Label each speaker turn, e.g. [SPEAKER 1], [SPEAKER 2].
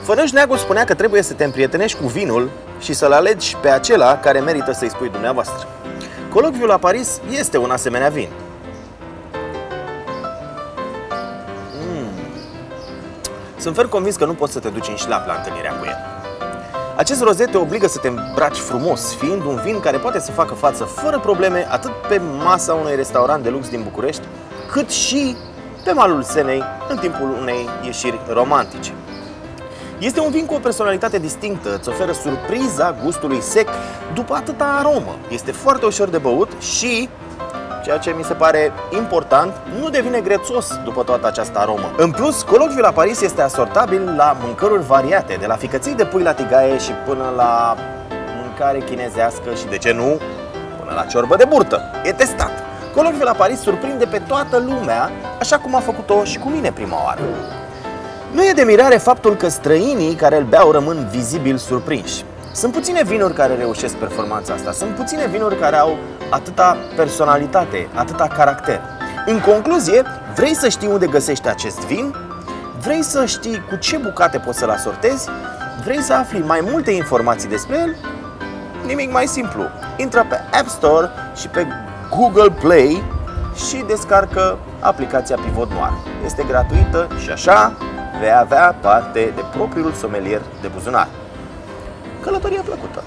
[SPEAKER 1] Fănăș Neagu spunea că trebuie să te împrietenești cu vinul și să-l alegi pe acela care merită să-i spui dumneavoastră. Colocviul la Paris este un asemenea vin. Sunt ferm convins că nu poți să te duci în șlap la întâlnirea cu el. Acest rozet te obligă să te îmbraci frumos, fiind un vin care poate să facă față fără probleme atât pe masa unui restaurant de lux din București, cât și pe malul Senei în timpul unei ieșiri romantice. Este un vin cu o personalitate distinctă, îți oferă surpriza gustului sec după atâta aromă. Este foarte ușor de băut și, ceea ce mi se pare important, nu devine grețos după toată această aromă. În plus, Colocviul la Paris este asortabil la mâncăruri variate, de la ficăței de pui la tigaie și până la mâncare chinezească și, de ce nu, până la ciorbă de burtă. E testat. Colocviul la Paris surprinde pe toată lumea, așa cum a făcut-o și cu mine prima oară. Nu e de mirare faptul că străinii care îl beau rămân vizibil surprinși. Sunt puține vinuri care reușesc performanța asta, sunt puține vinuri care au atâta personalitate, atâta caracter. În concluzie, vrei să știi unde găsești acest vin? Vrei să știi cu ce bucate poți să-l asortezi? Vrei să afli mai multe informații despre el? Nimic mai simplu. Intră pe App Store și pe Google Play și descarcă aplicația Pivot Noir. Este gratuită și așa vei avea parte de propriul somelier de buzunar. Călătorie plăcută!